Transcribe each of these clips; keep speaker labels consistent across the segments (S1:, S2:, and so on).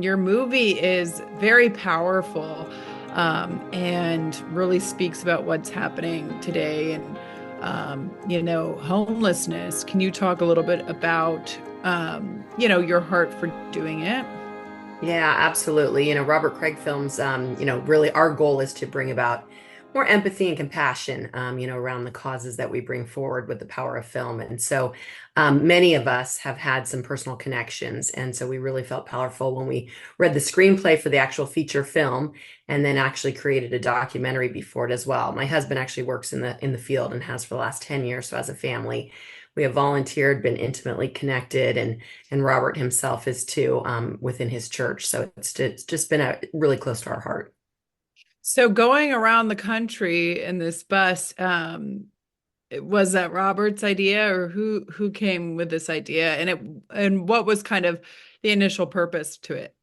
S1: Your movie is very powerful, and really speaks about what's happening today and, homelessness. Can you talk a little bit about, your heart for doing it?
S2: Yeah, absolutely. Robert Craig films, really our goal is to bring about more empathy and compassion, around the causes that we bring forward with the power of film. And so many of us have had some personal connections. And so we really felt powerful when we read the screenplay for the actual feature film and then actually created a documentary before it as well. My husband actually works in the field and has for the last 10 years. So as a family, we have volunteered, been intimately connected, and Robert himself is too, within his church. So it's just been really close to our heart.
S1: So going around the country in this bus, was that Robert's idea, or who came with this idea? And what was kind of the initial purpose to it?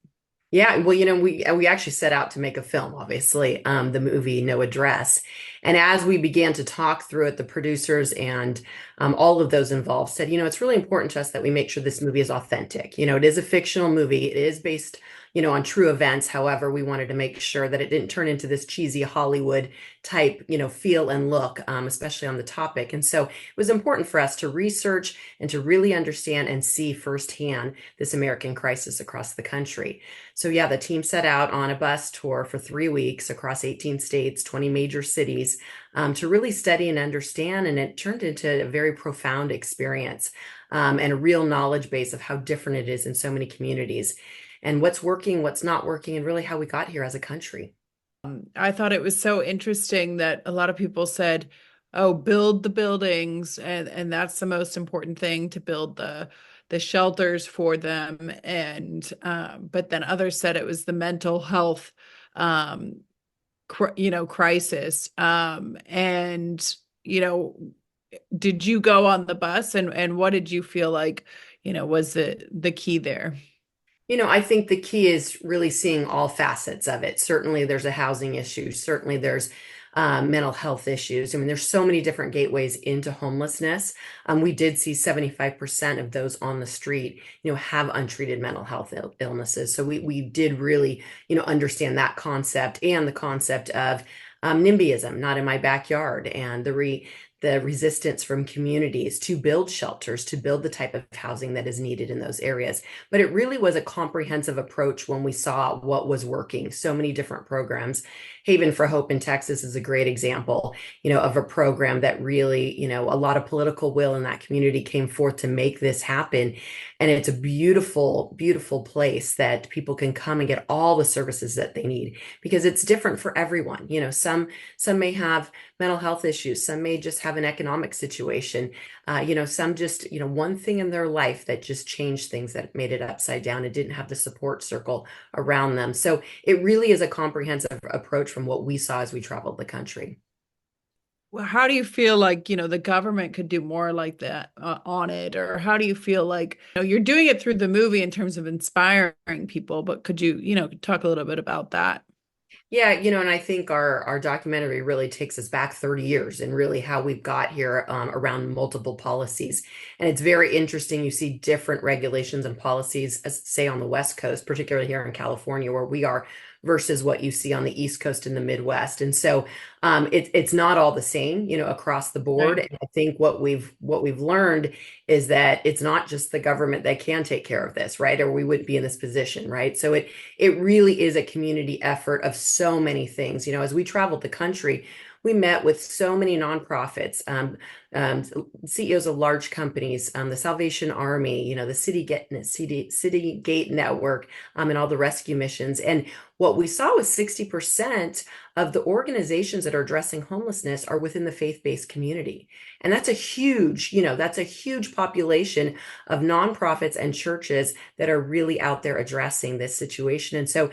S2: Yeah, well, we actually set out to make a film, obviously, the movie No Address. And as we began to talk through it, the producers and all of those involved said, it's really important to us that we make sure this movie is authentic. It is a fictional movie. It is based, on true events. However, we wanted to make sure that it didn't turn into this cheesy Hollywood type, feel and look, especially on the topic. And so it was important for us to research and to really understand and see firsthand this American crisis across the country. So yeah, the team set out on a bus tour for 3 weeks across 18 states, 20 major cities, to really study and understand. And it turned into a very profound experience, and a real knowledge base of how different it is in so many communities and what's working, what's not working, and really how we got here as a country.
S1: I thought it was so interesting that a lot of people said, "Oh, build the buildings, and that's the most important thing, to build the shelters for them." And but then others said it was the mental health, crisis. And did you go on the bus, and what did you feel like, was the key there?
S2: I think the key is really seeing all facets of it. Certainly, there's a housing issue. Certainly, there's mental health issues. I mean, there's so many different gateways into homelessness. We did see 75% of those on the street, have untreated mental health illnesses. So we did really, understand that concept and the concept of NIMBYism, not in my backyard, and the resistance from communities to build shelters, to build the type of housing that is needed in those areas. But it really was a comprehensive approach when we saw what was working. So many different programs. Haven for Hope in Texas is a great example, of a program that really, a lot of political will in that community came forth to make this happen. And it's a beautiful, beautiful place that people can come and get all the services that they need because it's different for everyone. Some may have mental health issues, some may just have an economic situation, some just, one thing in their life that just changed things, that made it upside down and didn't have the support circle around them. So it really is a comprehensive approach from what we saw as we traveled the country.
S1: Well, how do you feel like, the government could do more like that, on it? Or how do you feel like, you're doing it through the movie in terms of inspiring people, but could you, talk a little bit about that?
S2: Yeah, and I think our documentary really takes us back 30 years and really how we've got here, around multiple policies. And it's very interesting. You see different regulations and policies, as say on the West Coast, particularly here in California, where we are, versus what you see on the East Coast and the Midwest. And so it's not all the same, across the board.
S1: Right.
S2: And I think what we've learned is that it's not just the government that can take care of this, right? Or we wouldn't be in this position, right? So it really is a community effort of so many things. As we traveled the country, we met with so many nonprofits, um, CEOs of large companies, the Salvation Army, the City Gate Network, and all the rescue missions. And what we saw was 60% of the organizations that are addressing homelessness are within the faith-based community. And that's a huge population of nonprofits and churches that are really out there addressing this situation. And so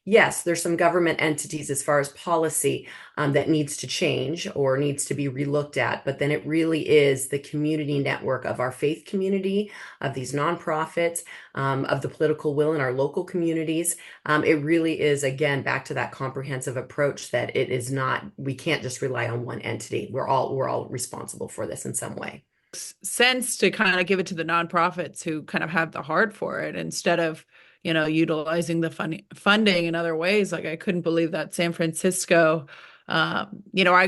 S2: yes, there's some government entities as far as policy, that needs to change or needs to be relooked at. But then it really is the community network of our faith community, of these nonprofits, of the political will in our local communities. It really is, again, back to that comprehensive approach that it is not, we can't just rely on one entity. We're all responsible for this in some way.
S1: Sense to kind of give it to the nonprofits who kind of have the heart for it, instead of, utilizing the funding in other ways. Like I couldn't believe that San Francisco, I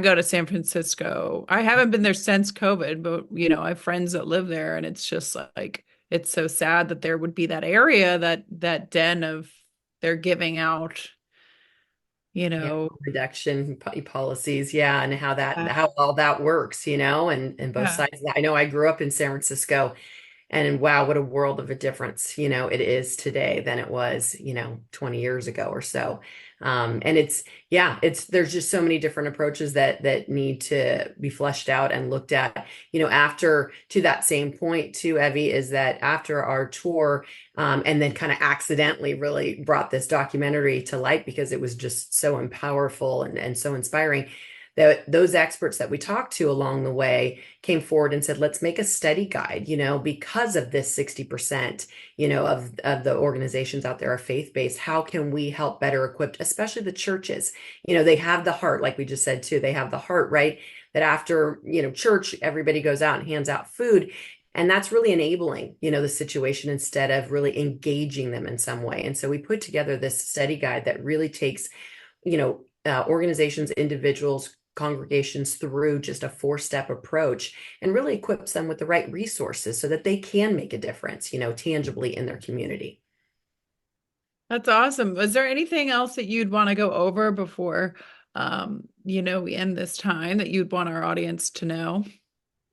S1: go to San Francisco. I haven't been there since COVID, but I have friends that live there, and it's just like it's so sad that there would be that area, that den of they're giving out, you
S2: Yeah,
S1: know.
S2: reduction policies, yeah, and
S1: uh,
S2: how all that works, and both
S1: yeah.
S2: sides. I know I grew up in San Francisco, and wow, what a world of a difference, it is today than it was, 20 years ago or so. And yeah, there's just so many different approaches that need to be fleshed out and looked at, after, to that same point too, Evie, is that after our tour, and then kind of accidentally really brought this documentary to light because it was just so powerful and so inspiring, that those experts that we talked to along the way came forward and said, let's make a study guide, because of this 60%, of the organizations out there are faith-based. How can we help better equipped, especially the churches? They have the heart, like we just said too, they have the heart, right? That after, church, everybody goes out and hands out food. And that's really enabling, the situation instead of really engaging them in some way. And so we put together this study guide that really takes, organizations, individuals, congregations through just a 4-step approach and really equips them with the right resources so that they can make a difference, tangibly in their community.
S1: That's awesome. Was there anything else that you'd want to go over before, we end this time that you'd want our audience to know?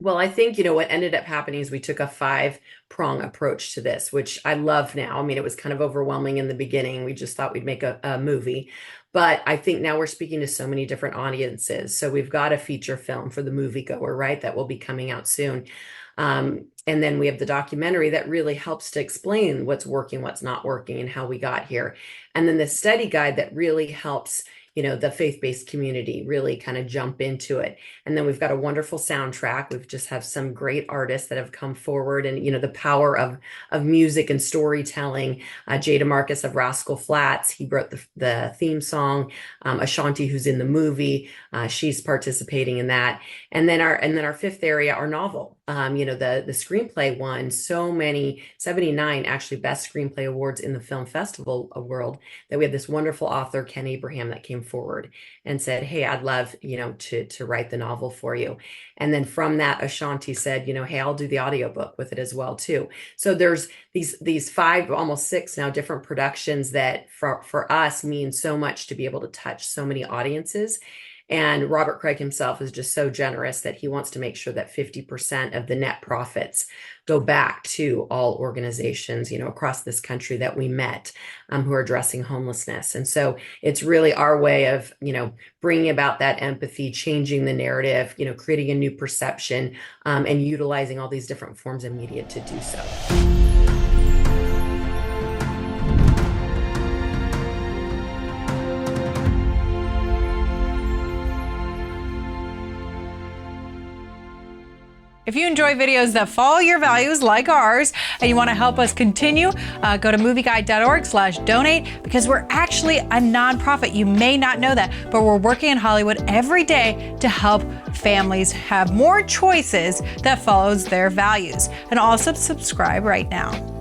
S2: Well, I think, what ended up happening is we took a 5-prong approach to this, which I love now. I mean, it was kind of overwhelming in the beginning. We just thought we'd make a movie. But I think now we're speaking to so many different audiences. So we've got a feature film for the moviegoer, right? That will be coming out soon. And then we have the documentary that really helps to explain what's working, what's not working, and how we got here. And then the study guide that really helps, the faith-based community really kind of jump into it. And then we've got a wonderful soundtrack. We've just have some great artists that have come forward, and, the power of music and storytelling. Jada Marcus of Rascal Flatts, he wrote the theme song. Ashanti, who's in the movie, she's participating in that. And then our fifth area, our novel. The screenplay won so many, 79 actually best screenplay awards in the film festival world, that we had this wonderful author, Ken Abraham, that came forward and said, hey, I'd love, to write the novel for you. And then from that, Ashanti said, hey, I'll do the audiobook with it as well too. So there's these 5, almost 6 now different productions that for us mean so much to be able to touch so many audiences. And Robert Craig himself is just so generous that he wants to make sure that 50% of the net profits go back to all organizations, across this country that we met, who are addressing homelessness. And so it's really our way of, bringing about that empathy, changing the narrative, creating a new perception, and utilizing all these different forms of media to do so.
S3: If you enjoy videos that follow your values like ours and you want to help us continue, go to movieguide.org/donate, because we're actually a nonprofit. You may not know that, but we're working in Hollywood every day to help families have more choices that follows their values. And also subscribe right now.